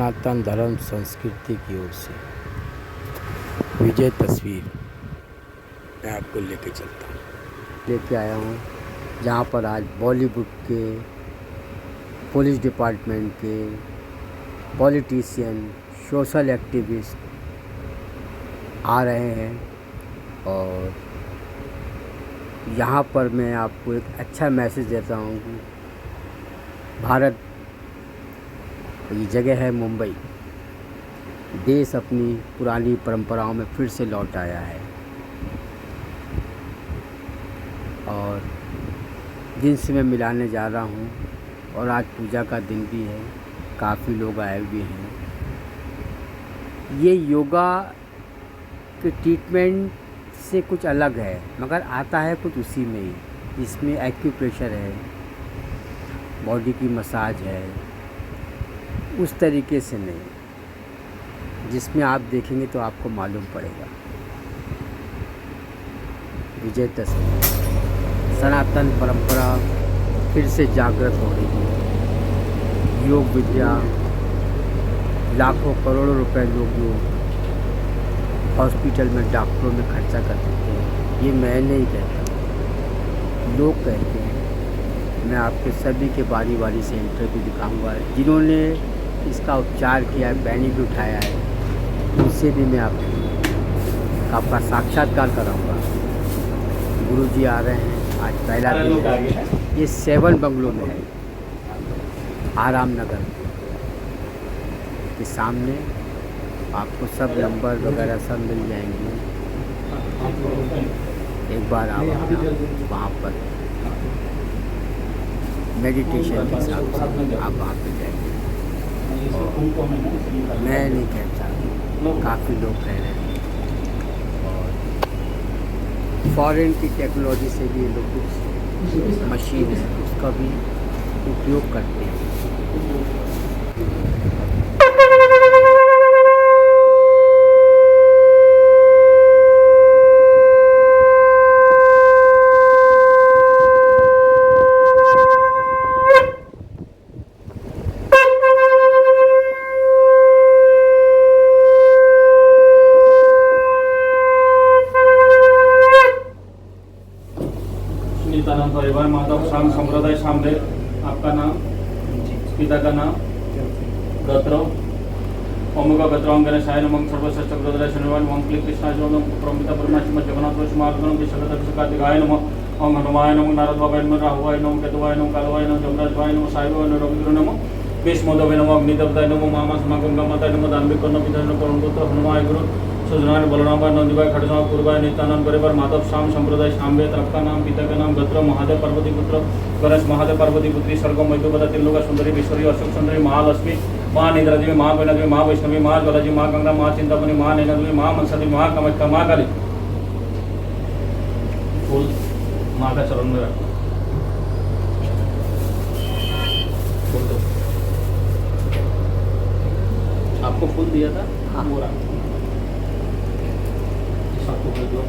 सनातन धर्म संस्कृति की ओर से विजय तस्वीर मैं आपको लेके चलता हूँ, लेके आया हूँ जहाँ पर आज बॉलीवुड के, पुलिस डिपार्टमेंट के, पॉलिटिशियन, सोशल एक्टिविस्ट आ रहे हैं। और यहाँ पर मैं आपको एक अच्छा मैसेज देता हूँ कि भारत, ये जगह है मुंबई, देश अपनी पुरानी परंपराओं में फिर से लौट आया है। और जिनसे मैं मिलाने जा रहा हूँ, और आज पूजा का दिन भी है, काफ़ी लोग आए हुए हैं। ये योगा के ट्रीटमेंट से कुछ अलग है, मगर आता है कुछ उसी में ही। इसमें एक्यूप्रेशर है, बॉडी की मसाज है, उस तरीके से नहीं, जिसमें आप देखेंगे तो आपको मालूम पड़ेगा। विजय तस्वीर, सनातन परंपरा फिर से जागृत हो रही है। योग विद्या, लाखों करोड़ों रुपए लोग जो हॉस्पिटल में डॉक्टरों में खर्चा कर देते हैं, ये मैं नहीं कहता, लोग कहते हैं। मैं आपके सभी के बारी बारी से इंटरव्यू दिखाऊंगा, जिन्होंने इसका उपचार किया है, बेनिफिट उठाया है, उनसे भी मैं आपका साक्षात्कार कराऊंगा। गुरुजी आ रहे हैं, आज पहला दिन है। ये 7 बंगलों में है, आराम नगर के सामने। आपको सब नंबर वगैरह सब मिल जाएंगे। एक बार आप वहाँ पर मेडिटेशन के हिसाब से आप वहाँ पे जाएंगे। और मैं नहीं कहता, काफ़ी लोग कह रहे हैं। और फॉरेन की टेक्नोलॉजी से भी ये लोग कुछ मशीन है, उसका भी उपयोग करते हैं। नाम परिवार माधव सांग संप्रदाय सांबे। आपका नाम, पिता का नाम, गोत्र। ओम का गोत्र गणेशाय नमः। सर्वश्रेष्ठ गोत्र शनिवार नमः। क्लिक कृष्णाय नमः। परमपिता परमात्मा जगन्नाथ वैष्णव विश्वकर्ता विश्वकार्तिकाय नमः। ओम हनुमाय नमः। नारद बाबाय नमः। राहुवाय नमः। केतुवाय नमः। कालवाय नमः। जमराजवाय नमः। साईवाय नमः। रविंद्र नमः। विष्णुदेवाय नमः। अग्निदेवताय नमः। मामा समागम गमाताय नमः। दानवी कर्ण पिता परमपुत्र हनुमाय गुरु सुजनाय बलरामाय नंदीबाई खड़गांव पूर्वाय नित्यानंद परिवार माधव श्याम संप्रदाय शाम्बे। आपका नाम, पिता का नाम, गोत्र महादेव पार्वती पुत्र गणेश महादेव पार्वती पुत्री सर्गो मैत्रोपदा त्रिलोका सुंदरी विश्वरी अशोक सुंदरी महालक्ष्मी माँ निद्रादेवी माँ वैष्णवी माँ वैष्णवी माँ ज्वालाजी माँ गंगा माँ चिंतामणि माँ नैनादेवी माँ मनसादेवी माँ कामाख्या माँ काली। फूल माँ का चरण में रखो। आपको फूल दिया था? हाँ, मोरा आपको फूल दो।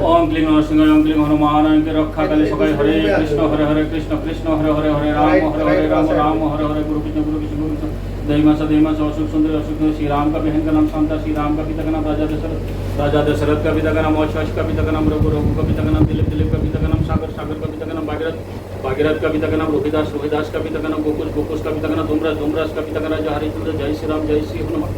ओम क्लीं नमः शिवाय। ओम क्लीं हनुमान के रक्षा कले सकाय। हरे कृष्ण कृष्ण हरे हरे हरे राम राम हरे हरे गुरु कृष्ण गुरु दैमा स अशोक सुंदर श्री राम का बहन का नाम शांता, श्री राम का पिता का नाम राजा दशरथ का पिता का नाम औशवास का पिता का नाम रघु का पिता का नाम दिलीप का पिता का नाम सागर का पिता का नाम भागीरथ का पिता का नाम रोहिदास का पिता का नाम गोकुश का पिता का नाम धूमराज का पिता का राजा हरिश्चंद्र। जय श्री राम, जय श्री हनुमान।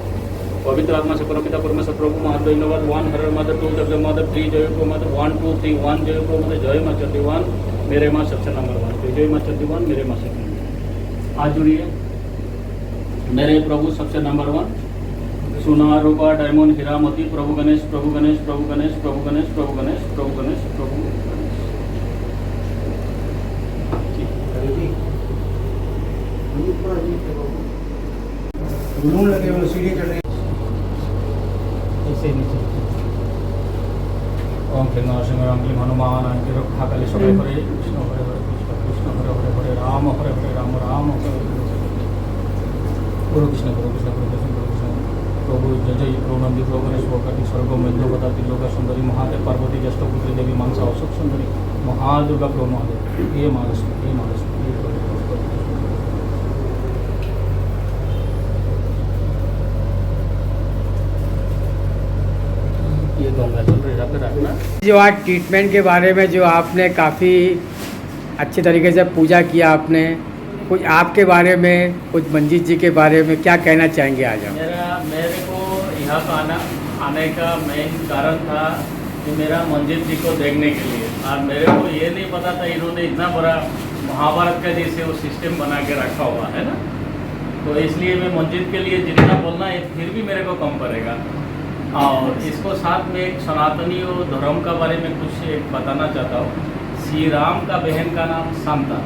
पवित्र आत्मा से परमपिता परमेश्वर प्रभु महादेव नवर 1 हर मदर 2 जग मदर 3 जय को मदर 1 2 3 1 जय को मदर। जय मां चंडी 1 मेरे मां सबसे नंबर 1। जय मां चंडी 1 मेरे मां सबसे। आज जुड़िए मेरे प्रभु सबसे नंबर 1। सोना रूपा डायमंड हीरा मोती प्रभु गणेश प्रभु गणेश प्रभु गणेश प्रभु गणेश प्रभु गणेश प्रभु गणेश प्रभु गणेश। बलून लगे हुए सीढ़ी चढ़ रही ऐसे नीचे ओम क्लीं नरसिंह ओम क्लीं हनुमान की रक्षा काली सबाई हरे कृष्ण हरे हरे कृष्ण हरे हरे हरे राम राम हरे हरे गुरु कृष्ण गुरु कृष्ण गुरु कृष्ण गुरु कृष्ण प्रभु जय जय प्रभु नंदी प्रभु गणेश भगवती स्वर्ग मध्योपता त्रिलोका सुंदरी महादेव पार्वती ज्येष्ठपुत्री देवी मानसा अशोक सुंदरी महादुर्गा प्रभु महादेव ये महालक्ष्मी ये महालक्ष्मी ये ये गंगा जल यहाँ पे रखना। जो आज ट्रीटमेंट के बारे में जो आपने काफ़ी अच्छे तरीके से पूजा किया आपने, कुछ आपके बारे में, कुछ मंजीत जी के बारे में क्या कहना चाहेंगे आज आप? मेरे को यहाँ पर आने का मेन कारण था कि मेरा मंजीत जी को देखने के लिए, और मेरे को ये नहीं पता था इन्होंने इतना बड़ा महाभारत का जैसे वो सिस्टम बना के रखा हुआ है ना, तो इसलिए मैं मंजीत के लिए जितना बोलना है फिर भी मेरे को कम पड़ेगा। और इसको साथ में एक सनातनी और धर्म का बारे में कुछ एक बताना चाहता हूँ। श्री राम का बहन का नाम शांता,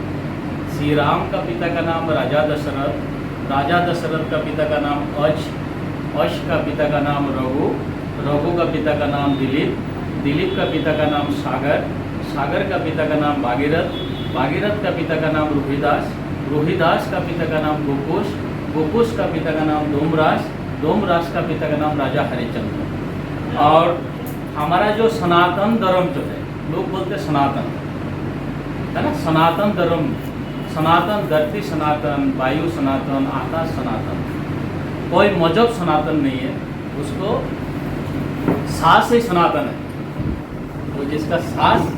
श्री राम का पिता का नाम राजा दशरथ का पिता का नाम अश का पिता का नाम रघु का पिता का नाम दिलीप का पिता का नाम सागर का पिता का नाम भागीरथ का पिता का नाम रोहिदास का पिता का नाम गोकुश का पिता का नाम डोमराज का पिता का नाम राजा हरिश्चंद्र। और हमारा जो सनातन धर्म जो है, लोग बोलते सनातन है ना, सनातन धर्म, सनातन धरती सनातन, वायु सनातन, आकाश सनातन, कोई मजहब सनातन नहीं है, उसको सास ही सनातन है, वो जिसका सास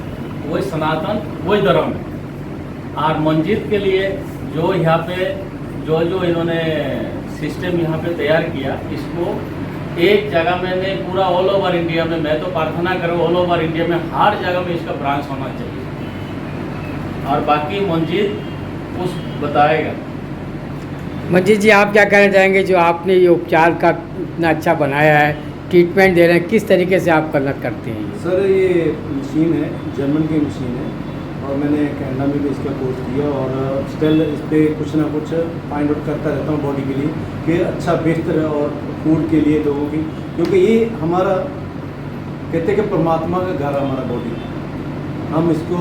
वही सनातन वही धर्म है। और मंजीत के लिए जो यहाँ पे जो इन्होंने सिस्टम यहाँ पे तैयार किया, इसको एक जगह में नहीं, पूरा ऑल ओवर इंडिया में, मैं तो प्रार्थना करूँ ऑल ओवर इंडिया में हर जगह में इसका ब्रांच होना चाहिए। और बाकी मंजीत कुछ बताएगा। मंजीत जी, आप क्या कहना चाहेंगे जो आपने ये उपचार का इतना अच्छा बनाया है, ट्रीटमेंट दे रहे हैं, किस तरीके से आप करते हैं? सर ये मशीन है, जर्मन की मशीन है, और मैंने कनाडा में भी इसका कोर्स किया, और स्टिल इस पर कुछ ना कुछ फाइंड आउट करता रहता हूँ बॉडी के लिए कि अच्छा बेहतर है, और फूड के लिए लोगों की, क्योंकि ये हमारा कहते हैं कि परमात्मा का घर है हमारा बॉडी। हम इसको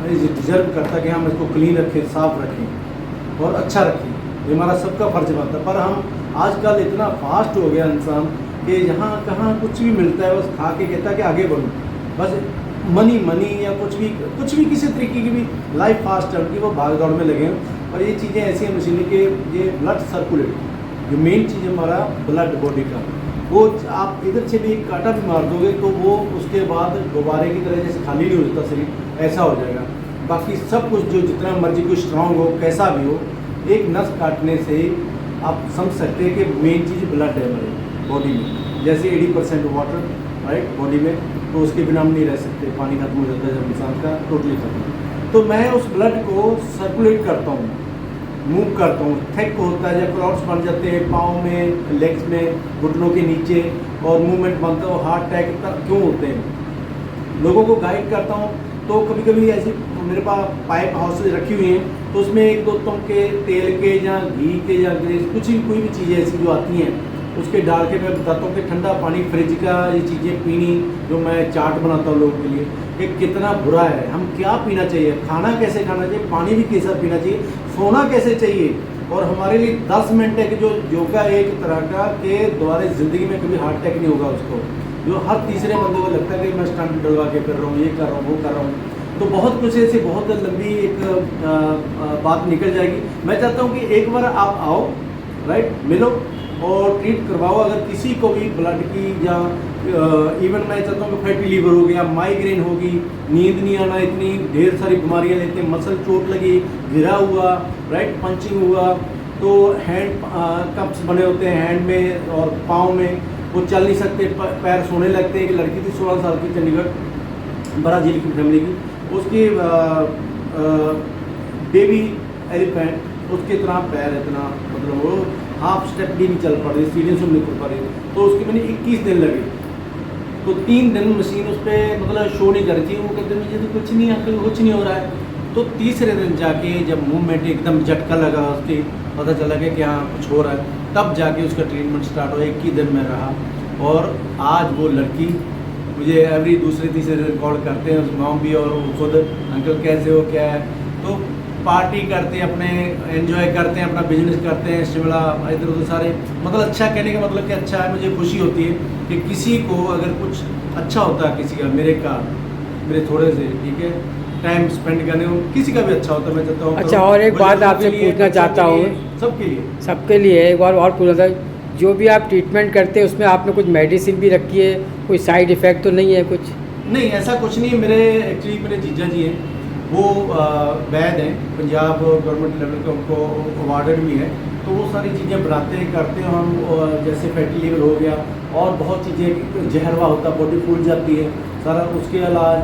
डिजर्व करता है कि हम इसको क्लीन रखें, साफ रखें और अच्छा रखें, ये हमारा सबका फर्ज बनता है। पर हम आजकल इतना फास्ट हो गया इंसान कि जहाँ कहाँ कुछ भी मिलता है बस खा के कहता है कि आगे बढ़ो, बस मनी या कुछ भी किसी तरीके की भी लाइफ फास्ट है उनकी, वो भाग दौड़ में लगे हैं। और ये चीज़ें ऐसी हैं मशीनें कि ये ब्लड सर्कुलेट, जो मेन चीज़ हमारा ब्लड बॉडी का, वो आप इधर से भी एक कांटा भी मार दोगे तो वो उसके बाद गुब्बारे की तरह जैसे खाली नहीं हो जाता शरीर, ऐसा हो जाएगा। बाकी सब कुछ जो जितना मर्जी कोई स्ट्रांग हो, कैसा भी हो, एक नस काटने से आप समझ सकते हैं कि मेन चीज़ ब्लड है हमारे बॉडी में। जैसे 80% वाटर राइट बॉडी में, तो उसके बिना हम नहीं रह सकते, पानी खत्म हो जाता है जब इंसान का, टोटली खत्म। तो मैं उस ब्लड को सर्कुलेट करता हूँ, मूव करता हूँ, थिक होता है, जब क्लॉट्स बन जाते हैं पाँव में, लेग्स में, घुटनों के नीचे, और मूवमेंट बनता है, हार्ट अटैक क्यों होते हैं, लोगों को गाइड करता हूँ। तो कभी कभी ऐसी मेरे पास पाइप हाउसेज रखी हुई हैं, तो उसमें एक दो तुम के तेल के या घी के या ग्रेस कोई भी चीज़ें ऐसी जो आती हैं उसके डाल के मैं बताता हूँ कि ठंडा पानी, फ्रिज का ये चीज़ें पीनी, जो मैं चार्ट बनाता हूँ लोगों के लिए कि कितना बुरा है, हम क्या पीना चाहिए, खाना कैसे खाना चाहिए, पानी भी कैसा पीना चाहिए, सोना कैसे चाहिए। और हमारे लिए 10 मिनट है कि जो योगा एक तरह का के द्वारा ज़िंदगी में कभी हार्ट अटैक नहीं होगा उसको, जो हर तीसरे बंदे को लगता है कि मैं स्टंट डलवा के कर रहा हूँ, ये कर रहा हूँ, वो कर रहा हूँ। तो बहुत कुछ ऐसी बहुत लंबी एक बात निकल जाएगी। मैं चाहता हूँ कि एक बार आप आओ, राइट, मिलो और ट्रीट करवाओ। अगर किसी को भी ब्लड की या इवन मैं चाहता हूँ कि फैटी लीवर हो गया, माइग्रेन होगी, नींद नहीं आना, इतनी ढेर सारी बीमारियाँ लेते हैं, मसल चोट लगी, गिरा हुआ, राइट, पंचिंग हुआ, तो हैंड कप्स बने होते हैं हैंड में और पाँव में, वो चल नहीं सकते, पैर सोने लगते हैं। एक लड़की थी 16 साल की, चंडीगढ़ ब्राज़ील की फैमिली की, उसकी बेबी एलिफेंट, उसके इतना पैर इतना, मतलब वो हाफ स्टेप भी नहीं चल पा रही, सीढ़ियों से नहीं कर पा रही, तो उसके मैंने 21 दिन लगे। तो 3 दिन मशीन उस पर मतलब शो नहीं कर रही थी, वो कहते मुझे तो कुछ नहीं है, कुछ नहीं हो रहा है। तो तीसरे दिन जाके जब मूवमेंट एकदम झटका लगा उसके, पता चला कि हाँ कुछ हो रहा है, तब जाके उसका ट्रीटमेंट स्टार्ट हुआ। 21 दिन में रहा और आज वो लड़की मुझे एवरी दूसरे तीसरे दिन कॉल करते हैं, उस मॉम भी और वो खुद, अंकल कैसे हो, क्या है। तो पार्टी करते हैं, अपने एंजॉय करते हैं, अपना बिजनेस करते हैं, शिमला इधर उधर सारे, मतलब अच्छा कहने का मतलब कि अच्छा है। मुझे खुशी होती है कि किसी को अगर कुछ अच्छा होता है, किसी का मेरे थोड़े से ठीक है टाइम स्पेंड करने को, किसी का भी अच्छा होता है, मैं चाहता हूँ। अच्छा, और एक बात आपसे पूछना चाहता हूँ, सबके लिए एक बार और पूछना था, जो भी आप ट्रीटमेंट करते हैं उसमें आपने कुछ मेडिसिन भी रखी है, कोई साइड इफ़ेक्ट तो नहीं है कुछ? नहीं, ऐसा कुछ नहीं है। मेरे जीजा जी हैं, वो वैद हैं, पंजाब गवर्नमेंट लेवल के उनको अवार्डेड भी है। तो वो सारी चीज़ें बनाते हैं, करते हैं हम, जैसे फैटी लिवर हो गया और बहुत चीज़ें, जहरवा होता, बॉडी फूल जाती है, सारा उसके इलाज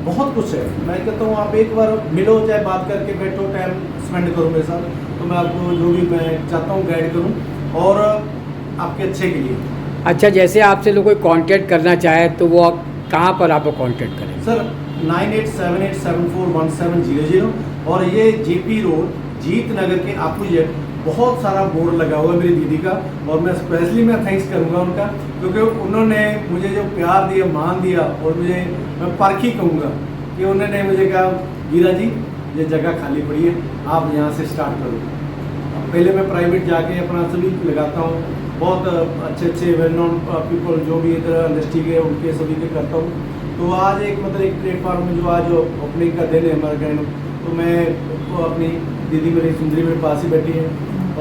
बहुत कुछ है। मैं कहता हूँ आप एक बार मिलो, चाहे बात करके बैठो, टाइम स्पेंड करो मेरे साथ, तो मैं आपको जो भी मैं चाहता हूँ गाइड करूँ और आपके अच्छे के लिए। अच्छा, जैसे आपसे लोग कोई कांटेक्ट करना चाहे तो वो कहाँ पर आपको कांटेक्ट करें? सर 9878741700 और ये जेपी रोड जीत नगर के अपोजिट बहुत सारा बोर्ड लगा हुआ है मेरी दीदी का, और मैं स्पेशली थैंक्स करूँगा उनका, क्योंकि उन्होंने मुझे जो प्यार दिया, मान दिया, और मैं परखी कहूँगा कि उन्होंने मुझे कहा वीरा जी ये जगह खाली पड़ी है, आप यहाँ से स्टार्ट करो। पहले मैं प्राइवेट जाके अपना सभी लगाता हूँ, बहुत अच्छे वेल नोन पीपल जो भी इधर इंडस्ट्री के उनके सभी के करता हूँ। तो आज एक प्लेटफॉर्म में जो आज ओपनिंग का दिन है हमारे कहने, तो मैं अपनी दीदी मेरी सुंदरी मेरे पास ही बैठी है,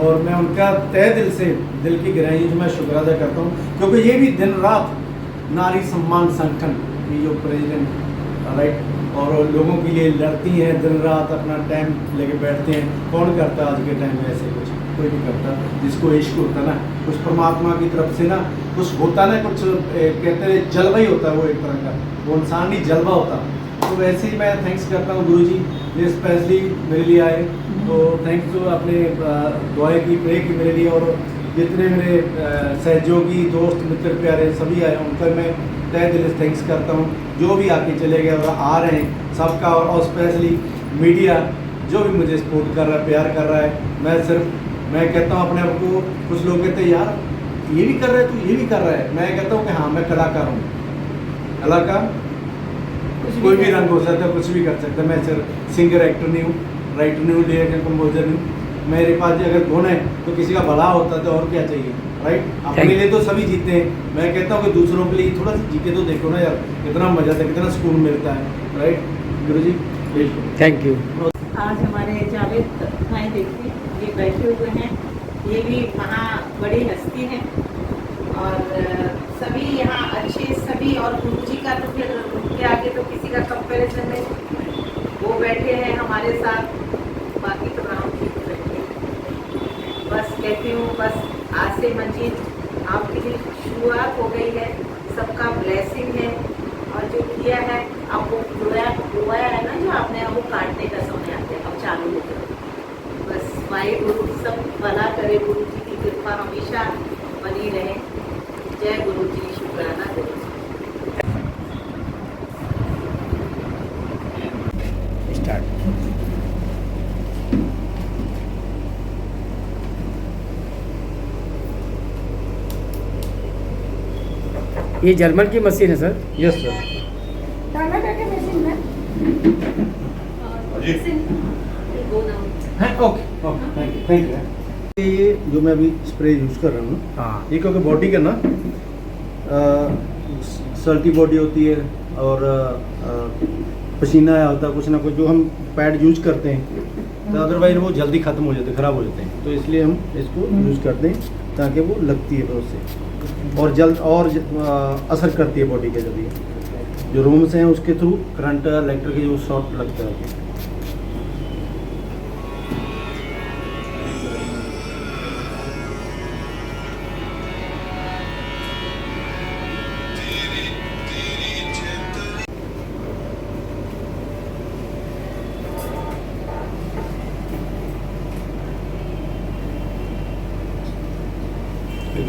और मैं उनका तहे दिल से, दिल की गहराई से मैं शुक्र अदा करता हूँ, क्योंकि ये भी दिन रात नारी सम्मान संगठन की जो प्रेसिडेंट राइट, और लोगों के लिए लड़ती हैं, दिन रात अपना टाइम लेके बैठते हैं। कौन करता आज के टाइम में ऐसे कुछ? कोई नहीं करता। जिसको इश्क होता ना, कुछ परमात्मा की तरफ से ना कुछ होता ना, कुछ कहते हैं जलवा ही होता है, वो एक तरह का वो इंसानी जलवा होता। तो वैसे ही मैं थैंक्स करता हूँ गुरु जी, ये स्पेशली मेरे लिए आए, तो थैंक्स तो अपने दुआ की, प्रे की मेरे लिए, और जितने मेरे सहयोगी दोस्त मित्र प्यारे सभी आए उनका मैं तहे दिल से थैंक्स करता हूँ। जो भी आके चले गए और आ रहे हैं सबका, और स्पेशली मीडिया जो भी मुझे सपोर्ट कर रहा है, प्यार कर रहा है। मैं कहता हूँ अपने आप को, कुछ लोग कहते हैं यार ये भी कर रहा है, तो ये भी कर रहा है। मैं कहता हूँ कि हाँ मैं कलाकार हूँ, कलाकार कोई भी रंग हो सकता है, कुछ भी कर सकता है। मैं सिर्फ सिंगर एक्टर नहीं हूँ, राइटर नहीं हूँ, डायरेक्टर कंपोजर नहीं हूँ। मेरे पास अगर गुण है तो किसी का भला होता है, तो और क्या चाहिए राइट। अपने लिए तो सभी जीते हैं, मैं कहता हूँ कि दूसरों के लिए थोड़ा सा जीते तो देखो ना यार, कितना मजा आता है, कितना सुकून मिलता है राइट। गुरु जी बिल्कुल थैंक यू। आज हमारे जावेद भाई देखिए ये बैठे हुए हैं, ये भी वहाँ बड़ी हस्ती हैं, और सभी यहाँ अच्छे सभी, और गुरु जी का तो फिर उनके आगे तो किसी का कंपैरिजन नहीं। वो बैठे हैं हमारे साथ, बाकी तो राम जी को बैठे। बस कहती हूँ, बस आज से मंजिल आपके लिए शुरुआत हो गई है, सबका ब्लेसिंग है, और जो किया है अब वो हुआ है ना, जो आपने अब वो काटने का समय आते हैं, अब चालू हो गया। बस वाहे गुरु सब भला करे, गुरु जी की कृपा हमेशा बनी रहे। जय गुरु जी, शुक्राना गुरु जी। स्टार्ट। ये जर्मन की मशीन है सर? Yes sir. टमाटर के मशीन में है ओके ओके, थैंक यू। ये जो मैं अभी स्प्रे यूज़ कर रहा हूँ, हाँ, ये क्योंकि बॉडी का ना सल्टी बॉडी होती है, और पसीना आया होता है, कुछ ना कुछ जो हम पैड यूज़ करते हैं, तो अदरवाइज वो जल्दी ख़त्म हो जाते हैं, ख़राब हो जाते हैं। तो इसलिए हम इसको यूज़ करते हैं ताकि वो लगती है उससे, और जल्द और असर करती है बॉडी के जरिए, जो रूम्स हैं उसके थ्रू करंट इलेक्ट्रिक जो शॉर्ट लगता है।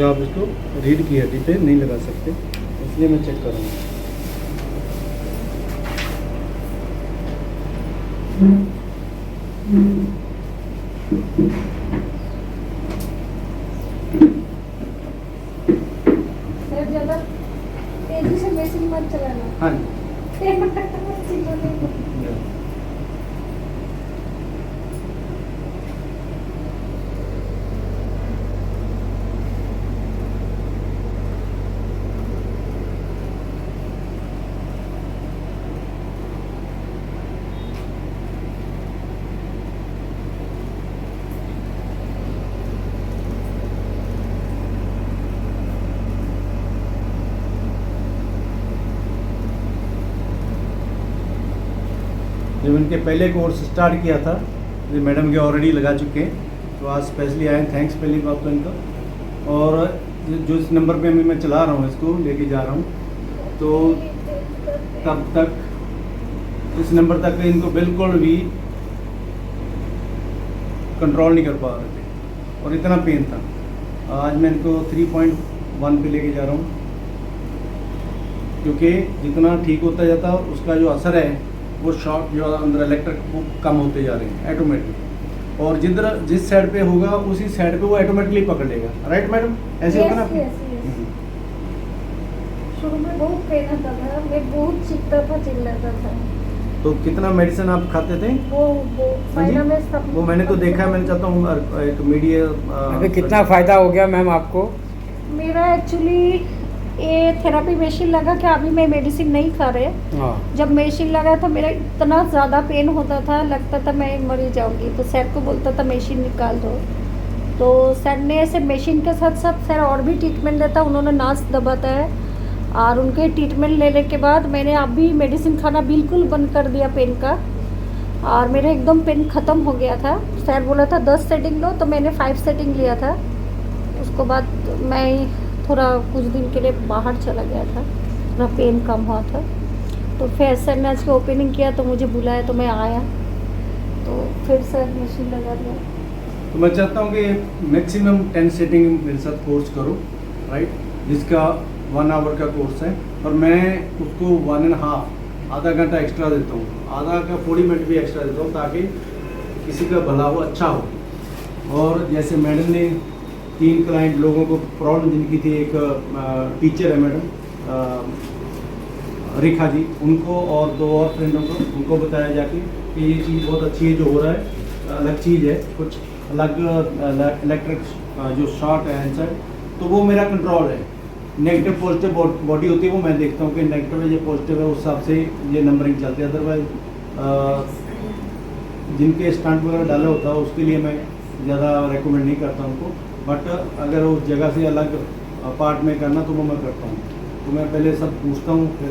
आप इसको रीढ़ की हड्डी पे नहीं लगा सकते, इसलिए मैं चेक करूँगा। सर ज़्यादा तेजी से मशीन मत चलाना। हाँ जब इनके पहले कोर्स स्टार्ट किया था, ये मैडम के ऑलरेडी लगा चुके हैं, तो आज स्पेशली आए, थैंक्स पहली बात तो इनका। और जो इस नंबर पे मैं चला रहा हूँ, इसको लेके जा रहा हूँ, तो तब तक इस नंबर तक इनको बिल्कुल भी कंट्रोल नहीं कर पा रहे थे और इतना पेन था। आज मैं इनको 3.1 पे लेके जा रहा हूँ, क्योंकि जितना ठीक होता जाता उसका जो असर है वो शॉक जो अंदर इलेक्ट्रिक वो कम होते जा रहे हैं ऑटोमेटिक, और जिस साइड पे होगा उसी साइड पे वो ऑटोमेटिकली पकड़ लेगा। राइट मैडम, ऐसे होगा ना? शुरू में बहुत पेन होता था, मैं बहुत चीखता था, चिल्लाता था। तो कितना मेडिसिन आप खाते थे? वो फायदा में सब वो मैंने तो देखा है, मैंने चाहता हूँ एक मीडिया अभी कितना फ़ायदा हो गया मैम आपको? मेरा एक्चुअली ये थेरेपी मशीन लगा कि अभी मैं मेडिसिन नहीं खा रहे। हाँ, जब मशीन लगा था मेरा इतना ज़्यादा पेन होता था, लगता था मैं मर ही जाऊंगी। तो सर को बोलता था मशीन निकाल दो, तो सर ने ऐसे मशीन के साथ साथ सर और भी ट्रीटमेंट देता, उन्होंने नास दबाता है, और उनके ट्रीटमेंट लेने के बाद मैंने अभी मेडिसिन खाना बिल्कुल बंद कर दिया पेन का, और मेरा एकदम पेन ख़त्म हो गया था। सर बोला था 10 सेटिंग लो, तो मैंने 5 सेटिंग लिया था। उसके बाद मैं थोड़ा कुछ दिन के लिए बाहर चला गया था, थोड़ा पेन कम हुआ था। तो फिर सर ने आज के ओपनिंग किया तो मुझे बुलाया, तो मैं आया, तो फिर सर मशीन लगा दिया। तो मैं चाहता हूँ कि मैक्सिमम 10 सेटिंग मेरे साथ कोर्स करो, राइट, जिसका 1 आवर का कोर्स है, और मैं उसको 1.5 आधा घंटा एक्स्ट्रा देता हूँ, आधा का 40 मिनट भी एक्स्ट्रा देता हूँ, ताकि किसी का भला हो, अच्छा हो। और जैसे मैडम ने 3 क्लाइंट लोगों को प्रॉब्लम जिनकी थी, एक टीचर है मैडम रेखा जी, उनको और 2 और फ्रेंडों को, उनको बताया जाके कि ये चीज़ बहुत अच्छी है, जो हो रहा है अलग चीज़ है, कुछ अलग इलेक्ट्रिक जो शॉर्ट है आंसर, तो वो मेरा कंट्रोल है। नेगेटिव पॉजिटिव बॉडी होती है, वो मैं देखता हूँ कि नेगेटिव है या पॉजिटिव है, उस हिसाब से ये नंबरिंग चलती है। अदरवाइज जिनके स्टंट वगैरह डाला होता है उसके लिए मैं ज़्यादा रेकमेंड नहीं करता उनको, बट अगर उस जगह से अलग पार्ट में करना तो वो मैं करता हूँ। तो मैं पहले सब पूछता हूँ, फिर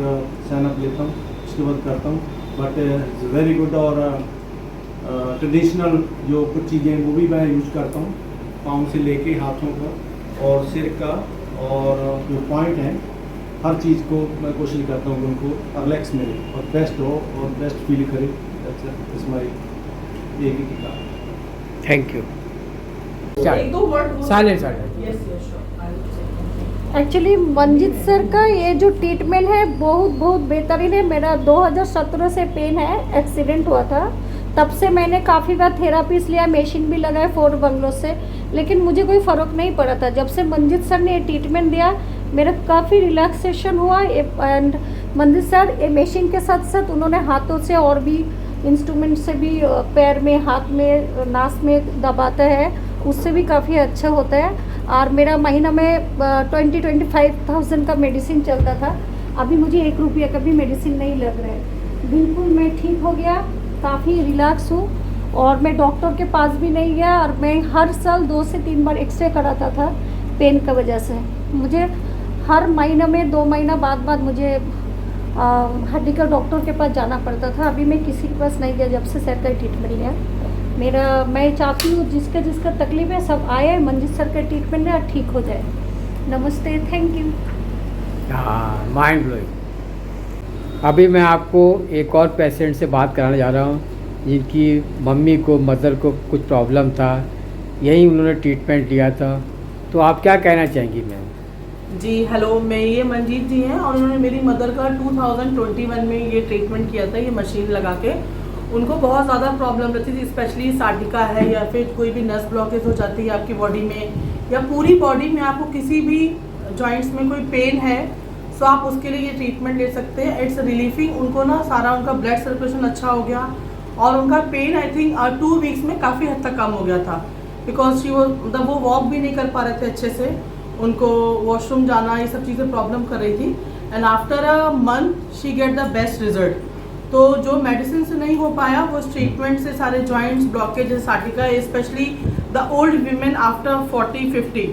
साइन अप लेता हूँ, उसके बाद करता हूँ। But it's very good. और ट्रेडिशनल जो कुछ चीज़ें वो भी मैं यूज़ करता हूँ, पाँव से लेके हाथों का और सिर का, और जो पॉइंट हैं हर चीज़ को मैं कोशिश करता हूँ कि उनको रिलैक्स मिले और बेस्ट हो और बेस्ट फील करे। इट्स माई एक ही किताब। Thank you. एक दो word silent. Yes yes sure. Actually Manjit sir का ये जो ट्रीटमेंट है बहुत बेहतरीन है। मेरा 2017 से पेन है, एक्सीडेंट हुआ था, तब से मैंने काफ़ी बार थेरापीज लिया, मशीन भी लगाए 4 बंगलों से, लेकिन मुझे कोई फ़र्क नहीं पड़ा था। जब से मंजित सर ने ये ट्रीटमेंट दिया मेरा काफ़ी रिलैक्सेशन हुआ। एंड मंजित सर ये मशीन के साथ साथ उन्होंने हाथों से और भी इंस्ट्रूमेंट से भी पैर में, हाथ में, नास में दबाता है, उससे भी काफ़ी अच्छा होता है। और मेरा महीना में 20-25,000 का मेडिसिन चलता था, अभी मुझे 1 रुपये का भी मेडिसिन नहीं लग रहा है। बिल्कुल मैं ठीक हो गया, काफ़ी रिलैक्स हूँ, और मैं डॉक्टर के पास भी नहीं गया। और मैं हर साल 2 से 3 बार एक्सरे कराता था पेन का वजह से। मुझे हर महीने में 2 महीना बाद मुझे हड्डी का डॉक्टर के पास जाना पड़ता था। अभी मैं किसी के पास नहीं गया जब से सर का ट्रीटमेंट लिया। मैं चाहती हूँ जिसका तकलीफ है सब आए, मंजित सर का ट्रीटमेंट है, ठीक हो जाए। नमस्ते, थैंक यू। हाँ, माइंड ब्लोइंग। अभी मैं आपको एक और पेशेंट से बात कराने जा रहा हूँ, जिनकी मम्मी को, मदर को कुछ प्रॉब्लम था, यही उन्होंने ट्रीटमेंट लिया था। तो आप क्या कहना चाहेंगी मैम? जी हेलो, मैं ये मंजीत जी हैं, और उन्होंने मेरी मदर का 2021 में ये ट्रीटमेंट किया था, ये मशीन लगा के। उनको बहुत ज़्यादा प्रॉब्लम रहती थी, स्पेशली साटिका है या फिर कोई भी नस ब्लॉकेज हो जाती है आपकी बॉडी में, या पूरी बॉडी में आपको किसी भी जॉइंट्स में कोई पेन है, सो आप उसके लिए ये ट्रीटमेंट ले सकते हैं। इट्स रिलीफिंग, उनको ना सारा उनका ब्लड सर्कुलेशन अच्छा हो गया और उनका पेन आई थिंक 2 वीक्स में काफ़ी हद तक कम हो गया था, बिकॉज वो वॉक भी नहीं कर पा रहे थे अच्छे से, उनको वॉशरूम जाना ये सब चीज़ें प्रॉब्लम कर रही थी। And after a month she get the best result. तो जो मेडिसिन से नहीं हो पाया वो ट्रीटमेंट से सारे joints blockage sciatica, specially the old women after 40-50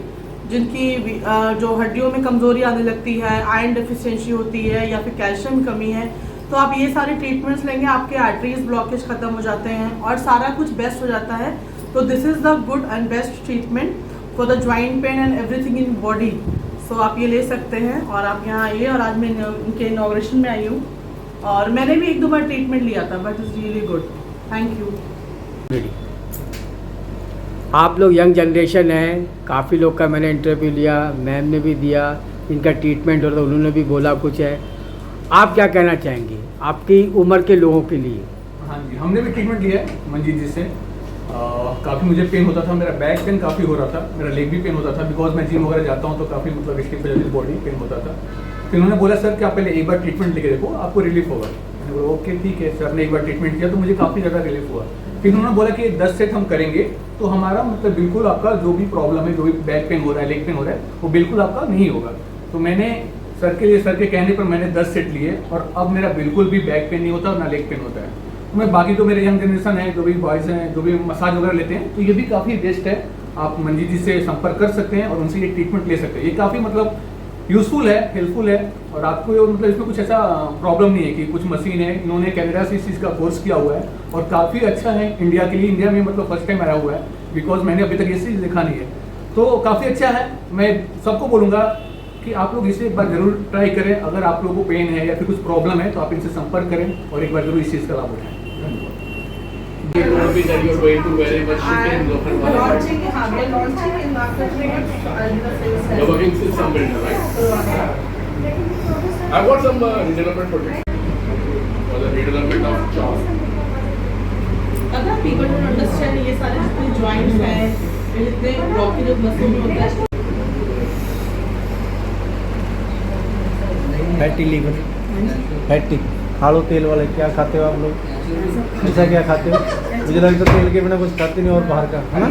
जिनकी जो हड्डियों में कमजोरी आने लगती है, आयरन डेफिशिएंसी होती है या फिर कैल्शियम कमी है, तो आप ये सारे ट्रीटमेंट्स लेंगे, आपके आर्टरीज ब्लॉकेज खत्म हो जाते हैं और सारा कुछ बेस्ट हो जाता है। तो this is the good and best treatment for the joint pain and everything in body. So आप ये ले सकते हैं और आप यहाँ आइए। और आज मैं इनके इनॉग्रेशन में आई हूँ और मैंने भी 1-2 बार ट्रीटमेंट लिया था, but is really good. Thank you. आप लोग यंग जनरेशन हैं, काफ़ी लोग का मैंने इंटरव्यू लिया, मैम ने भी दिया, इनका ट्रीटमेंट हो रहा था, उन्होंने भी बोला कुछ है। आप क्या कहना चाहेंगे आपकी उम्र के लोगों के लिए? हाँ जी, हमने भी ट्रीटमेंट लिया है मंजीत जी से। काफ़ी मुझे पेन होता था, मेरा बैक पेन काफ़ी हो रहा था, मेरा लेग भी पेन होता था, बिकॉज मैं जिम वगैरह जाता हूँ तो काफ़ी मतलब इसकी वजह से बॉडी पेन होता था। फिर उन्होंने बोला सर कि आप पहले एक बार ट्रीटमेंट लेके देखो, आपको रिलीफ होगा। मैंने बोला ओके ठीक है सर ने एक बार ट्रीटमेंट किया तो मुझे काफ़ी ज़्यादा रिलीफ हुआ। फिर उन्होंने बोला कि 10 सेट हम करेंगे तो हमारा मतलब बिल्कुल आपका जो भी प्रॉब्लम है, जो भी बैक पेन हो रहा है, लेग पेन हो रहा है, वो बिल्कुल आपका नहीं होगा। तो मैंने सर के कहने पर मैंने 10 सेट लिए और अब मेरा बिल्कुल भी बैक पेन नहीं होता और ना लेग पेन होता है। तो मैं बाकी तो मेरे यंग जनरेशन है, जो भी बॉयज़ हैं, जो भी मसाज वगैरह लेते हैं, तो ये भी काफ़ी बेस्ट है। आप मंजीत जी से संपर्क कर सकते हैं और उनसे ये ट्रीटमेंट ले सकते हैं। ये काफ़ी मतलब यूज़फुल है, हेल्पफुल है और आपको मतलब इसमें कुछ ऐसा प्रॉब्लम नहीं है कि कुछ मशीन है। इन्होंने कनाडा से इस चीज़ का कोर्स किया हुआ है और काफ़ी अच्छा है इंडिया के लिए। इंडिया में मतलब फर्स्ट टाइम आया हुआ है, बिकॉज मैंने अभी तक ये चीज़ देखा नहीं है, तो काफ़ी अच्छा है। मैं सबको बोलूँगा कि आप लोग इसे एक बार जरूर ट्राई करें। अगर आप लोगों को पेन है या फिर कुछ प्रॉब्लम है तो आप इनसे संपर्क करें और एक बार जरूर इस चीज़ का लाभ उठाएं। Launching in after 3 months. You're working with some builder, right? I've got some redevelopment projects for the redevelopment of jobs. अगर people don't understand ये सारे जितने joints हैं, जितने blockage of muscle में होता है, फैटी लीवर, फैटी खाड़ो तेल वाले क्या खाते हो आप लोग? ऐसा क्या खाते हो? मुझे लगता है तेल के बिना कुछ खाते नहीं और बाहर का है ना?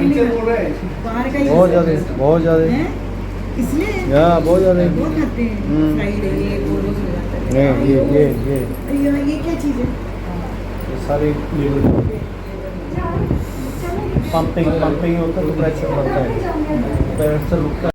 बाहर का बहुत ज़्यादा इसलिए बहुत ज़्यादा वो खाते हैं फ्राइड ये वो रोज हो जाता है। ये क्या चीज़ है? ये सारे लीवर पंपिंग होता है तो प्रेशर बढ़ता है, प्रेशर रुकता है।